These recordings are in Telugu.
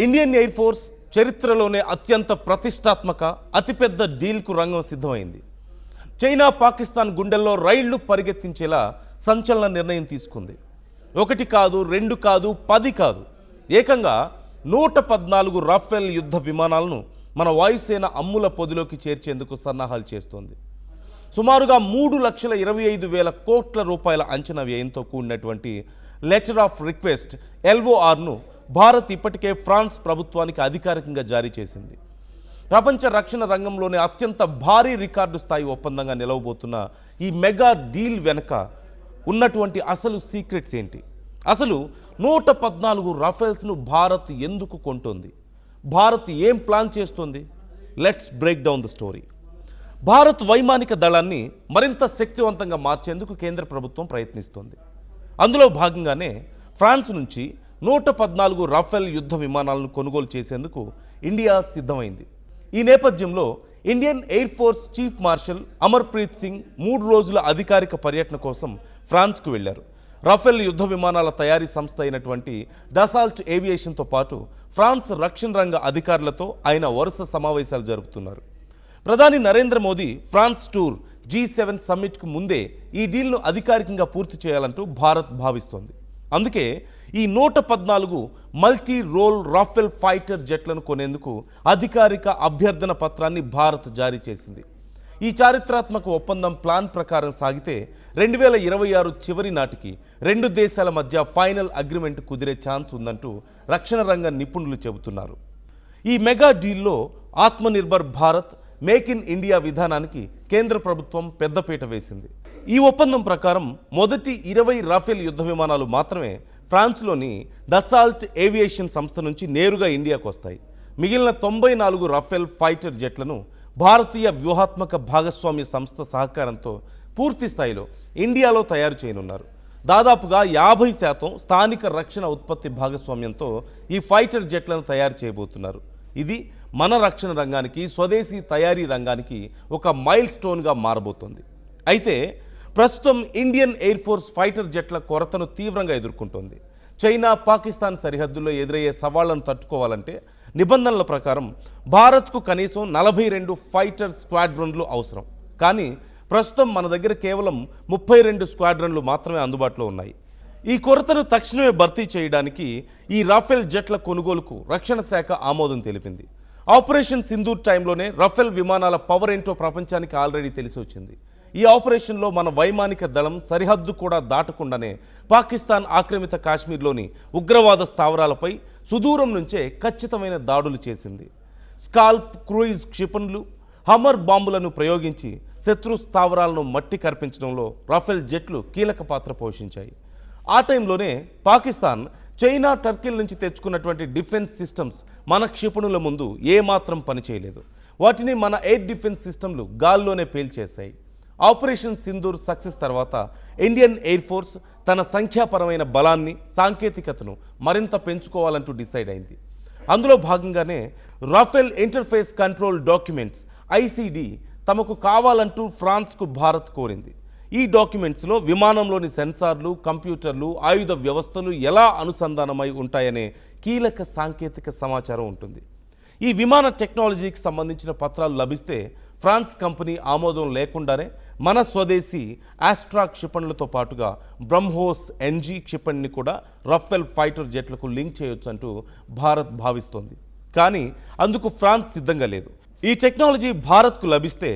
ఇండియన్ ఎయిర్ ఫోర్స్ చరిత్రలోనే అత్యంత ప్రతిష్టాత్మక అతిపెద్ద డీల్కు రంగం సిద్ధమైంది. చైనా పాకిస్తాన్ గుండెల్లో రైళ్లు పరిగెత్తించేలా సంచలన నిర్ణయం తీసుకుంది. 1 కాదు 2 కాదు 10 కాదు, ఏకంగా 114 రాఫెల్ యుద్ధ విమానాలను మన వాయుసేన అమ్ముల పొదిలోకి చేర్చేందుకు సన్నాహాలు చేస్తోంది. సుమారుగా 3,25,000 కోట్ల రూపాయల అంచనా వ్యయంతో కూడినటువంటి లెటర్ ఆఫ్ రిక్వెస్ట్ LORను భారత్ ఇప్పటికే ఫ్రాన్స్ ప్రభుత్వానికి అధికారికంగా జారీ చేసింది. ప్రపంచ రక్షణ రంగంలోనే అత్యంత భారీ రికార్డు స్థాయి ఒప్పందంగా నిలవబోతున్న ఈ మెగా డీల్ వెనుక ఉన్నటువంటి అసలు సీక్రెట్స్ ఏంటి? అసలు 114 రాఫెల్స్ను భారత్ ఎందుకు కొంటోంది? భారత్ ఏం ప్లాన్ చేస్తోంది? Let's break down the story. Bharat వైమానిక దళాన్ని మరింత శక్తివంతంగా మార్చేందుకు కేంద్ర ప్రభుత్వం ప్రయత్నిస్తోంది. అందులో భాగంగానే ఫ్రాన్స్ నుంచి 114 రాఫెల్ యుద్ధ విమానాలను కొనుగోలు చేసేందుకు ఇండియా సిద్ధమైంది. ఈ నేపథ్యంలో Indian air force chief marshal Amarpreet Singh 3 రోజుల అధికారిక పర్యటన కోసం ఫ్రాన్స్కు వెళ్లారు. రాఫెల్ యుద్ధ విమానాల తయారీ సంస్థ అయినటువంటి డసాల్ట్ ఏవియేషన్తో పాటు ఫ్రాన్స్ రక్షణ రంగ అధికారులతో ఆయన వరుస సమావేశాలు జరుపుతున్నారు. ప్రధాని Narendra Modi France tour G7 సమ్మిట్కు ముందే ఈ డీల్ను అధికారికంగా పూర్తి చేయాలంటూ భారత్ భావిస్తోంది. అందుకే ఈ 114 మల్టీ రోల్ రాఫెల్ ఫైటర్ జెట్లను కొనేందుకు అధికారిక అభ్యర్థన పత్రాన్ని భారత్ జారీ చేసింది. ఈ చారిత్రాత్మక ఒప్పందం ప్లాన్ ప్రకారం సాగితే 2026 చివరి నాటికి 2 దేశాల మధ్య ఫైనల్ అగ్రిమెంట్ కుదిరే ఛాన్స్ ఉందంటూ రక్షణ రంగ నిపుణులు చెబుతున్నారు. ఈ మెగా డీల్లో Atmanirbhar Bharat, make in India విధానానికి కేంద్ర ప్రభుత్వం పెద్దపీట వేసింది. ఈ ఒప్పందం ప్రకారం మొదటి 20 రాఫెల్ యుద్ధ విమానాలు మాత్రమే ఫ్రాన్స్లోని డసాల్ట్ ఏవియేషన్ సంస్థ నుంచి నేరుగా ఇండియాకు వస్తాయి. మిగిలిన 94 రాఫెల్ ఫైటర్ జెట్లను భారతీయ వ్యూహాత్మక భాగస్వామ్య సంస్థ సహకారంతో పూర్తి స్థాయిలో ఇండియాలో తయారు చేయనున్నారు. దాదాపుగా 50% స్థానిక రక్షణ ఉత్పత్తి భాగస్వామ్యంతో ఈ ఫైటర్ జెట్లను తయారు చేయబోతున్నారు. ఇది మన రక్షణ రంగానికి, స్వదేశీ తయారీ రంగానికి ఒక మైల్ స్టోన్గా మారబోతోంది. అయితే ప్రస్తుతం ఇండియన్ ఎయిర్ ఫోర్స్ ఫైటర్ జెట్ల కొరతను తీవ్రంగా ఎదుర్కొంటోంది. చైనా పాకిస్తాన్ సరిహద్దుల్లో ఎదురయ్యే సవాళ్లను తట్టుకోవాలంటే నిబంధనల ప్రకారం భారత్కు కనీసం 42 ఫైటర్ స్క్వాడ్రన్లు అవసరం. కానీ ప్రస్తుతం మన దగ్గర కేవలం 32 స్క్వాడ్రన్లు మాత్రమే అందుబాటులో ఉన్నాయి. ఈ కొరతను తక్షణమే భర్తీ చేయడానికి ఈ రాఫెల్ జెట్ల కొనుగోలుకు రక్షణ శాఖ ఆమోదం తెలిపింది. ఆపరేషన్ సింధూర్ టైంలోనే రాఫెల్ విమానాల పవర్ ఏంటో ప్రపంచానికి ఆల్రెడీ తెలిసి వచ్చింది. ఈ ఆపరేషన్లో మన వైమానిక దళం సరిహద్దు కూడా దాటకుండానే పాకిస్తాన్ ఆక్రమిత కాశ్మీర్లోని ఉగ్రవాద స్థావరాలపై సుదూరం నుంచే ఖచ్చితమైన దాడులు చేసింది. స్కాల్ప్ క్రూయిజ్ క్షిపణులు, హమర్ బాంబులను ప్రయోగించి శత్రు స్థావరాలను మట్టి కర్పించడంలో రాఫెల్ జెట్లు కీలక పాత్ర పోషించాయి. ఆ టైంలోనే పాకిస్తాన్ చైనా, టర్కీల నుంచి తెచ్చుకున్నటువంటి డిఫెన్స్ సిస్టమ్స్ మన క్షిపణుల ముందు ఏమాత్రం పనిచేయలేదు. వాటిని మన ఎయిర్ డిఫెన్స్ సిస్టమ్లు గాల్లోనే పేల్చేశాయి. ఆపరేషన్ సింధూర్ సక్సెస్ తర్వాత ఇండియన్ ఎయిర్ ఫోర్స్ తన సంఖ్యాపరమైన బలాన్ని, సాంకేతికతను మరింత పెంచుకోవాలంటూ డిసైడ్ అయింది. అందులో భాగంగానే Rafale interface control documents ICD తమకు కావాలంటూ ఫ్రాన్స్కు భారత్ కోరింది. ఈ డాక్యుమెంట్స్లో విమానంలోని సెన్సార్లు, కంప్యూటర్లు, ఆయుధ వ్యవస్థలు ఎలా అనుసంధానమై ఉంటాయనే కీలక సాంకేతిక సమాచారం ఉంటుంది. ఈ విమాన టెక్నాలజీకి సంబంధించిన పత్రాలు లభిస్తే ఫ్రాన్స్ కంపెనీ ఆమోదం లేకుండానే మన స్వదేశీ ఆస్ట్రా క్షిపణులతో పాటుగా బ్రహ్మోస్ NG క్షిపణిని కూడా రాఫెల్ ఫైటర్ జెట్లకు లింక్ చేయొచ్చు అంటూ భారత్ భావిస్తోంది. కానీ అందుకు ఫ్రాన్స్ సిద్ధంగా లేదు. ఈ టెక్నాలజీ భారత్కు లభిస్తే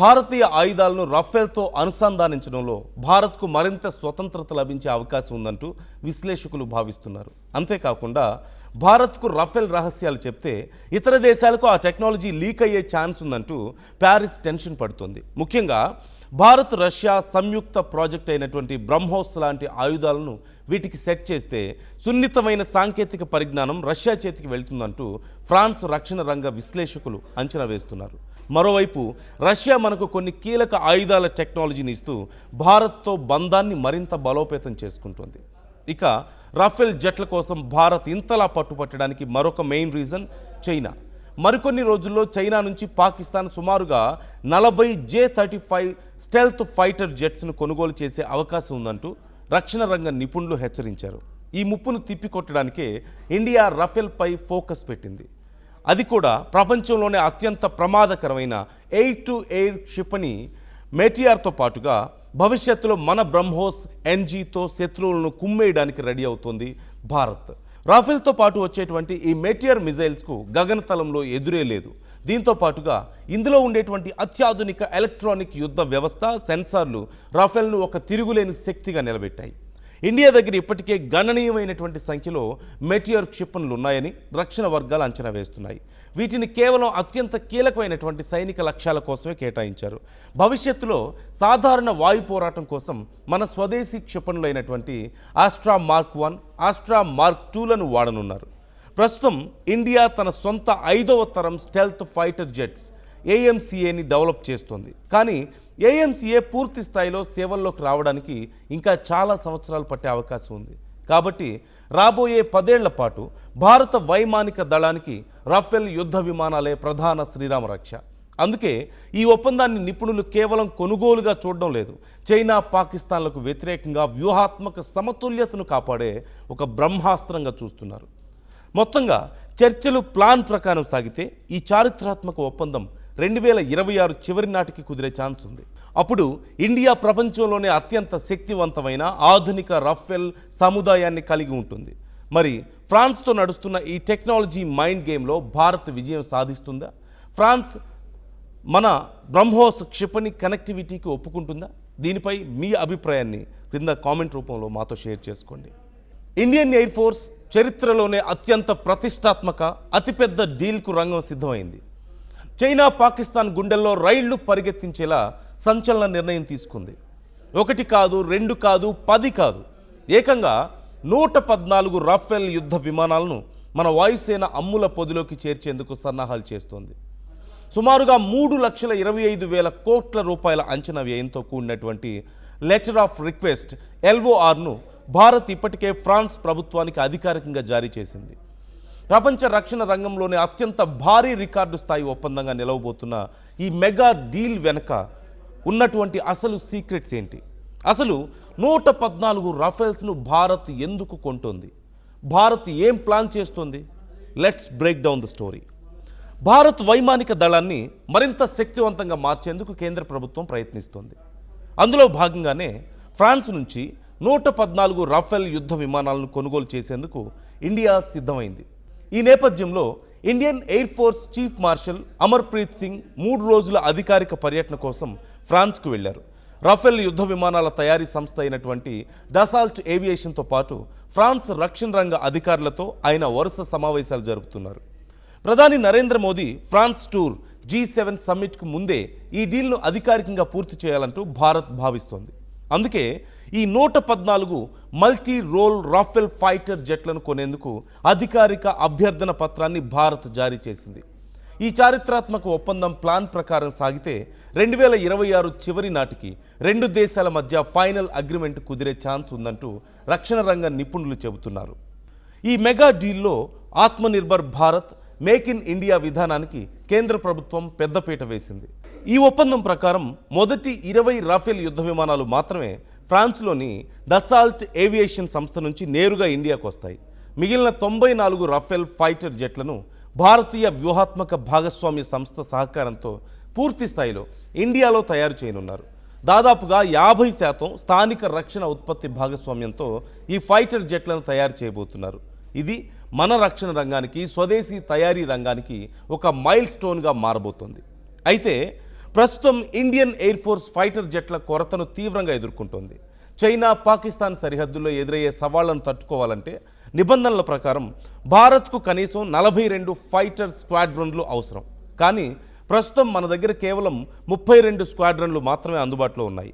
భారతీయ ఆయుధాలను రాఫెల్తో అనుసంధానించడంలో భారత్కు మరింత స్వతంత్రత లభించే అవకాశం ఉందంటూ విశ్లేషకులు భావిస్తున్నారు. అంతేకాకుండా భారత్కు రాఫెల్ రహస్యాలు చెప్తే ఇతర దేశాలకు ఆ టెక్నాలజీ లీక్ అయ్యే ఛాన్స్ ఉందంటూ ప్యారిస్ టెన్షన్ పడుతుంది. ముఖ్యంగా భారత్, రష్యా సంయుక్త ప్రాజెక్ట్ అయినటువంటి బ్రహ్మోస్ లాంటి ఆయుధాలను వీటికి సెట్ చేస్తే సున్నితమైన సాంకేతిక పరిజ్ఞానం రష్యా చేతికి వెళ్తుందంటూ ఫ్రాన్స్ రక్షణ రంగ విశ్లేషకులు అంచనా వేస్తున్నారు. మరోవైపు రష్యా మనకు కొన్ని కీలక ఆయుధాల టెక్నాలజీని ఇస్తూ భారత్తో బంధాన్ని మరింత బలోపేతం చేసుకుంటుంది. ఇక రాఫెల్ జెట్ల కోసం భారత్ ఇంతలా పట్టుపట్టడానికి మరొక మెయిన్ రీజన్ చైనా. మరికొన్ని రోజుల్లో చైనా నుంచి పాకిస్తాన్ సుమారుగా 40 J-35 స్టెల్త్ ఫైటర్ జెట్స్ను కొనుగోలు చేసే అవకాశం ఉందంటూ రక్షణ రంగ నిపుణులు హెచ్చరించారు. ఈ ముప్పును తిప్పికొట్టడానికే ఇండియా రఫేల్పై ఫోకస్ పెట్టింది. అది కూడా ప్రపంచంలోనే అత్యంత ప్రమాదకరమైన ఎయిర్ టు ఎయిర్ క్షిపణి మెటియార్తో పాటుగా భవిష్యత్తులో మన బ్రహ్మోస్ ఎన్జీతో శత్రువులను కుమ్మేయడానికి రెడీ అవుతోంది భారత్. రాఫెల్తో పాటు వచ్చేటువంటి ఈ మెటియర్ మిజైల్స్కు గగనతలంలో ఎదురే లేదు. దీంతో పాటుగా ఇందులో ఉండేటువంటి అత్యాధునిక ఎలక్ట్రానిక్ యుద్ధ వ్యవస్థ, సెన్సార్లు రాఫెల్ను ఒక తిరుగులేని శక్తిగా నిలబెట్టాయి. ఇండియా దగ్గర ఇప్పటికే గణనీయమైనటువంటి సంఖ్యలో మెటియర్ క్షిపణులు ఉన్నాయని రక్షణ వర్గాలు అంచనా వేస్తున్నాయి. వీటిని కేవలం అత్యంత కీలకమైనటువంటి సైనిక లక్ష్యాల కోసమే కేటాయించారు. భవిష్యత్తులో సాధారణ వాయు పోరాటం కోసం మన స్వదేశీ క్షిపణులైనటువంటి ఆస్ట్రా మార్క్ 1, ఆస్ట్రా మార్క్ 2లను వాడనున్నారు. ప్రస్తుతం ఇండియా తన సొంత 5వ తరం స్టెల్త్ ఫైటర్ జెట్స్ ఏఎంసీఏని డెవలప్ చేస్తోంది. కానీ ఏఎంసీఏ పూర్తి స్థాయిలో సేవల్లోకి రావడానికి ఇంకా చాలా సంవత్సరాలు పట్టే అవకాశం ఉంది. కాబట్టి రాబోయే 10 ఏళ్ల పాటు భారత వైమానిక దళానికి రాఫెల్ యుద్ధ విమానాలే ప్రధాన శ్రీరామ రక్ష. అందుకే ఈ ఒప్పందాన్ని నిపుణులు కేవలం కొనుగోలుగా చూడడం లేదు, చైనా, పాకిస్తాన్లకు వ్యతిరేకంగా వ్యూహాత్మక సమతుల్యతను కాపాడే ఒక బ్రహ్మాస్త్రంగా చూస్తున్నారు. మొత్తంగా చర్చలు ప్లాన్ ప్రకారం సాగితే ఈ చారిత్రాత్మక ఒప్పందం 2026 చివరి నాటికి కుదిరే ఛాన్స్ ఉంది. అప్పుడు ఇండియా ప్రపంచంలోనే అత్యంత శక్తివంతమైన ఆధునిక రఫేల్ సముదాయాన్ని కలిగి ఉంటుంది. మరి ఫ్రాన్స్తో నడుస్తున్న ఈ టెక్నాలజీ మైండ్ గేమ్లో భారత్ విజయం సాధిస్తుందా? ఫ్రాన్స్ మన బ్రహ్మోస్ క్షిపణి కనెక్టివిటీకి ఒప్పుకుంటుందా? దీనిపై మీ అభిప్రాయాన్ని క్రింద కామెంట్ రూపంలో మాతో షేర్ చేసుకోండి. ఇండియన్ ఎయిర్ ఫోర్స్ చరిత్రలోనే అత్యంత ప్రతిష్టాత్మక అతిపెద్ద డీల్కు రంగం సిద్ధమైంది. చైనా, పాకిస్తాన్ గుండెల్లో రైళ్లు పరిగెత్తించేలా సంచలన నిర్ణయం తీసుకుంది. 1 కాదు, 2 కాదు, 10 కాదు, ఏకంగా 114 రాఫెల్ యుద్ధ విమానాలను మన వాయుసేన అమ్ముల పొదిలోకి చేర్చేందుకు సన్నాహాలు చేస్తోంది. సుమారుగా 3,25,000 కోట్ల రూపాయల అంచనా వ్యయంతో కూడినటువంటి లెటర్ ఆఫ్ రిక్వెస్ట్ LORను భారత్ ఇప్పటికే ఫ్రాన్స్ ప్రభుత్వానికి అధికారికంగా జారీ చేసింది. ప్రపంచ రక్షణ రంగంలోనే అత్యంత భారీ రికార్డు స్థాయి ఒప్పందంగా నిలవబోతున్న ఈ మెగా డీల్ వెనక ఉన్నటువంటి అసలు సీక్రెట్స్ ఏంటి? అసలు 114 రాఫెల్స్ను భారత్ ఎందుకు కొంటోంది? భారత్ ఏం ప్లాన్ చేస్తోంది? Let's break down the story. Bharat వైమానిక దళాన్ని మరింత శక్తివంతంగా మార్చేందుకు కేంద్ర ప్రభుత్వం ప్రయత్నిస్తోంది. అందులో భాగంగానే ఫ్రాన్స్ నుంచి 114 రాఫెల్ యుద్ధ విమానాలను కొనుగోలు చేసేందుకు ఇండియా సిద్ధమైంది. ఈ నేపథ్యంలో Indian air force chief marshal Amarpreet Singh 3 రోజుల అధికారిక పర్యటన కోసం ఫ్రాన్స్కు వెళ్లారు. రాఫెల్ యుద్ధ విమానాల తయారీ సంస్థ అయినటువంటి డసాల్ట్ ఏవియేషన్తో పాటు ఫ్రాన్స్ రక్షణ రంగ అధికారులతో ఆయన వరుస సమావేశాలు జరుపుతున్నారు. ప్రధాని Narendra Modi France tour G7 సమ్మిట్కు ముందే ఈ డీల్ను అధికారికంగా పూర్తి చేయాలంటూ భారత్ భావిస్తోంది. అందుకే ఈ 114 మల్టీ రోల్ రాఫెల్ ఫైటర్ జెట్లను కొనేందుకు అధికారిక అభ్యర్థన పత్రాన్ని భారత్ జారీ చేసింది. ఈ చారిత్రాత్మక ఒప్పందం ప్లాన్ ప్రకారం సాగితే 2026 చివరి నాటికి 2 దేశాల మధ్య ఫైనల్ అగ్రిమెంట్ కుదిరే ఛాన్స్ ఉందంటూ రక్షణ రంగ నిపుణులు చెబుతున్నారు. ఈ మెగా డీల్లో Atmanirbhar Bharat, make in India విధానానికి కేంద్ర ప్రభుత్వం పెద్దపీట వేసింది. ఈ ఒప్పందం ప్రకారం మొదటి 20 రాఫెల్ యుద్ధ విమానాలు మాత్రమే ఫ్రాన్స్లోని డసాల్ట్ ఏవియేషన్ సంస్థ నుంచి నేరుగా ఇండియాకు వస్తాయి. మిగిలిన 94 రాఫెల్ ఫైటర్ జెట్లను భారతీయ వ్యూహాత్మక భాగస్వామ్య సంస్థ సహకారంతో పూర్తి స్థాయిలో ఇండియాలో తయారు చేయనున్నారు. దాదాపుగా 50% స్థానిక రక్షణ ఉత్పత్తి భాగస్వామ్యంతో ఈ ఫైటర్ జెట్లను తయారు చేయబోతున్నారు. ఇది మన రక్షణ రంగానికి, స్వదేశీ తయారీ రంగానికి ఒక మైల్ స్టోన్గా మారబోతోంది. అయితే ప్రస్తుతం ఇండియన్ ఎయిర్ ఫోర్స్ ఫైటర్ జెట్ల కొరతను తీవ్రంగా ఎదుర్కొంటోంది. చైనా, పాకిస్తాన్ సరిహద్దుల్లో ఎదురయ్యే సవాళ్లను తట్టుకోవాలంటే నిబంధనల ప్రకారం భారత్కు కనీసం 42 ఫైటర్ స్క్వాడ్రన్లు అవసరం. కానీ ప్రస్తుతం మన దగ్గర కేవలం 32 స్క్వాడ్రన్లు మాత్రమే అందుబాటులో ఉన్నాయి.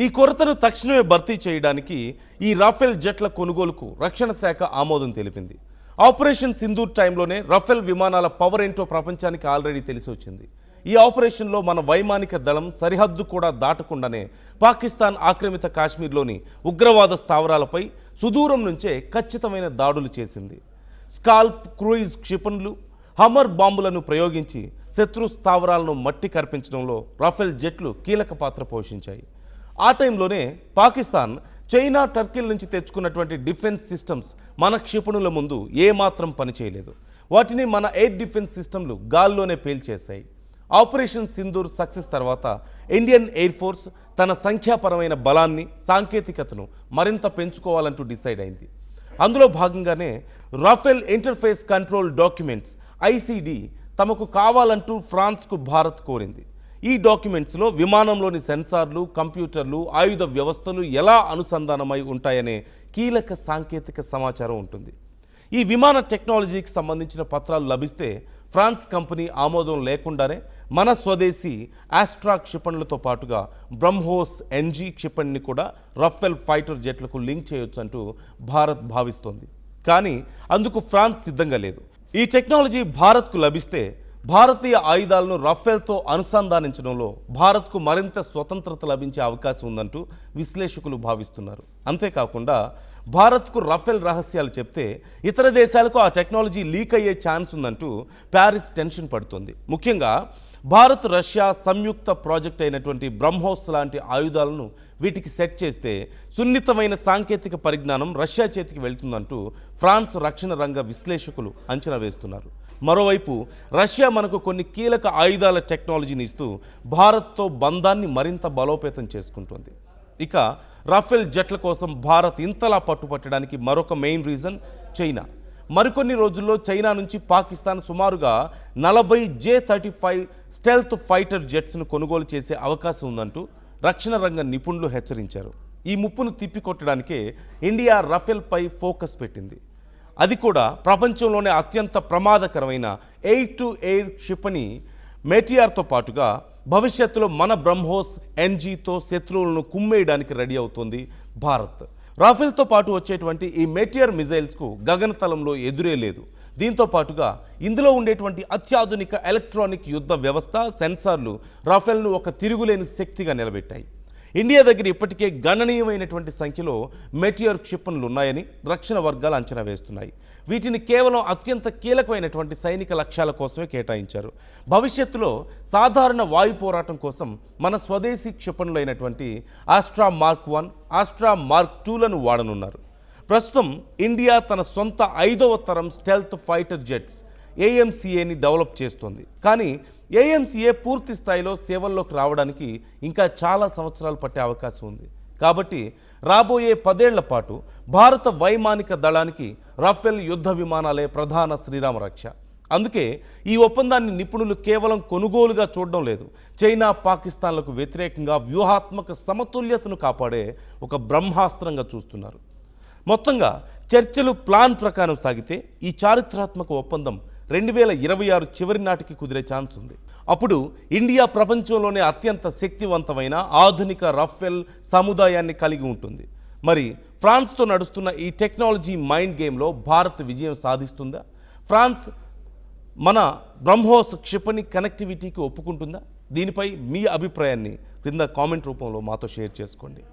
ఈ కొరతను తక్షణమే భర్తీ చేయడానికి ఈ రాఫెల్ జెట్ల కొనుగోలుకు రక్షణ శాఖ ఆమోదం తెలిపింది. ఆపరేషన్ సింధూర్ టైంలోనే రాఫెల్ విమానాల పవర్ ఏంటో ప్రపంచానికి ఆల్రెడీ తెలిసి వచ్చింది. ఈ ఆపరేషన్లో మన వైమానిక దళం సరిహద్దు కూడా దాటకుండానే పాకిస్తాన్ ఆక్రమిత కాశ్మీర్లోని ఉగ్రవాద స్థావరాలపై సుదూరం నుంచే ఖచ్చితమైన దాడులు చేసింది. స్కాల్ప్ క్రూయిజ్ క్షిపణులు, హమర్ బాంబులను ప్రయోగించి శత్రు స్థావరాలను మట్టి కర్పించడంలో రాఫెల్ జెట్లు కీలక పాత్ర పోషించాయి. ఆ టైంలోనే పాకిస్తాన్ చైనా టర్కీల నుంచి తెచ్చుకున్నటువంటి డిఫెన్స్ సిస్టమ్స్ మన క్షిపణుల ముందు ఏమాత్రం పనిచేయలేదు. వాటిని మన ఎయిర్ డిఫెన్స్ సిస్టమ్లు గాల్లోనే పేల్చేశాయి. ఆపరేషన్ సింధూర్ సక్సెస్ తర్వాత ఇండియన్ ఎయిర్ ఫోర్స్ తన సంఖ్యాపరమైన బలాన్ని సాంకేతికతను మరింత పెంచుకోవాలంటూ డిసైడ్ అయింది. అందులో భాగంగానే Rafale interface control documents ICD తమకు కావాలంటూ ఫ్రాన్స్కు భారత్ కోరింది. ఈ డాక్యుమెంట్స్లో విమానంలోని సెన్సార్లు, కంప్యూటర్లు, ఆయుధ వ్యవస్థలు ఎలా అనుసంధానమై ఉంటాయనే కీలక సాంకేతిక సమాచారం ఉంటుంది. ఈ విమాన టెక్నాలజీకి సంబంధించిన పత్రాలు లభిస్తే ఫ్రాన్స్ కంపెనీ ఆమోదం లేకుండానే మన స్వదేశీ ఆస్ట్రా క్షిపణులతో పాటుగా బ్రహ్మోస్ ఎన్జీ క్షిపణిని కూడా రఫెల్ ఫైటర్ జెట్లకు లింక్ చేయొచ్చు అంటూ భారత్ భావిస్తోంది. కానీ అందుకు ఫ్రాన్స్ సిద్ధంగా లేదు. ఈ టెక్నాలజీ భారత్కు లభిస్తే భారతీయ ఆయుధాలను రఫేల్తో అనుసంధానించడంలో భారత్కు మరింత స్వతంత్రత లభించే అవకాశం ఉందంటూ విశ్లేషకులు భావిస్తున్నారు. అంతేకాకుండా భారత్కు రఫేల్ రహస్యాలు చెప్తే ఇతర దేశాలకు ఆ టెక్నాలజీ లీక్ అయ్యే ఛాన్స్ ఉందంటూ ప్యారిస్ టెన్షన్ పడుతుంది. ముఖ్యంగా భారత్ రష్యా సంయుక్త ప్రాజెక్ట్ అయినటువంటి బ్రహ్మోస్ లాంటి ఆయుధాలను వీటికి సెట్ చేస్తే సున్నితమైన సాంకేతిక పరిజ్ఞానం రష్యా చేతికి వెళ్తుందంటూ ఫ్రాన్స్ రక్షణ రంగ విశ్లేషకులు అంచనా వేస్తున్నారు. మరోవైపు రష్యా మనకు కొన్ని కీలక ఆయుధాల టెక్నాలజీని ఇస్తూ భారత్తో బంధాన్ని మరింత బలోపేతం చేసుకుంటుంది. ఇక రఫేల్ జెట్ల కోసం భారత్ ఇంతలా పట్టుపట్టడానికి మరొక మెయిన్ రీజన్ చైనా. మరికొన్ని రోజుల్లో చైనా నుంచి పాకిస్తాన్ సుమారుగా 40 J-35 స్టెల్త్ ఫైటర్ జెట్స్ను కొనుగోలు చేసే అవకాశం ఉందంటూ రక్షణ రంగ నిపుణులు హెచ్చరించారు. ఈ ముప్పును తిప్పికొట్టడానికే ఇండియా రఫేల్పై ఫోకస్ పెట్టింది. అది కూడా ప్రపంచంలోనే అత్యంత ప్రమాదకరమైన ఎయిర్ టు ఎయిర్ క్షిపణి మెటియార్తో పాటుగా భవిష్యత్తులో మన బ్రహ్మోస్ ఎన్జీతో శత్రువులను కుమ్మేయడానికి రెడీ అవుతోంది భారత్. రాఫెల్తో పాటు వచ్చేటువంటి ఈ మెటియర్ మిజైల్స్కు గగనతలంలో ఎదురే లేదు. దీంతో పాటుగా ఇందులో ఉండేటువంటి అత్యాధునిక ఎలక్ట్రానిక్ యుద్ధ వ్యవస్థ, సెన్సార్లు రాఫెల్ను ఒక తిరుగులేని శక్తిగా నిలబెట్టాయి. ఇండియా దగ్గర ఇప్పటికే గణనీయమైనటువంటి సంఖ్యలో మెటియర్ క్షిపణులు ఉన్నాయని రక్షణ వర్గాలు అంచనా వేస్తున్నాయి. వీటిని కేవలం అత్యంత కీలకమైనటువంటి సైనిక లక్ష్యాల కోసమే కేటాయించారు. భవిష్యత్తులో సాధారణ వాయు పోరాటం కోసం మన స్వదేశీ క్షిపణులైనటువంటి ఆస్ట్రా మార్క్ 1, ఆస్ట్రా మార్క్ 2లను వాడనున్నారు. ప్రస్తుతం ఇండియా తన సొంత 5వ తరం స్టెల్త్ ఫైటర్ జెట్స్ ఏఎంసీఏని డెవలప్ చేస్తోంది. కానీ ఏఎంసీఏ పూర్తి స్థాయిలో సేవల్లోకి రావడానికి ఇంకా చాలా సంవత్సరాలు పట్టే అవకాశం ఉంది. కాబట్టి రాబోయే 10 ఏళ్ల పాటు భారత వైమానిక దళానికి రఫేల్ యుద్ధ విమానాలే ప్రధాన శ్రీరామ రక్ష. అందుకే ఈ ఒప్పందాన్ని నిపుణులు కేవలం కొనుగోలుగా చూడడం లేదు, చైనా పాకిస్తాన్లకు వ్యతిరేకంగా వ్యూహాత్మక సమతుల్యతను కాపాడే ఒక బ్రహ్మాస్త్రంగా చూస్తున్నారు. మొత్తంగా చర్చలు ప్లాన్ ప్రకారం సాగితే ఈ చారిత్రాత్మక ఒప్పందం 2026 చివరి నాటికి కుదిరే ఛాన్స్ ఉంది. అప్పుడు ఇండియా ప్రపంచంలోనే అత్యంత శక్తివంతమైన ఆధునిక రఫేల్ సముదాయాన్ని కలిగి ఉంటుంది. మరి ఫ్రాన్స్తో నడుస్తున్న ఈ టెక్నాలజీ మైండ్ గేమ్లో భారత్ విజయం సాధిస్తుందా? ఫ్రాన్స్ మన బ్రహ్మోస్ క్షిపణి కనెక్టివిటీకి ఒప్పుకుంటుందా? దీనిపై మీ అభిప్రాయాన్ని క్రింద కామెంట్ రూపంలో మాతో షేర్ చేసుకోండి.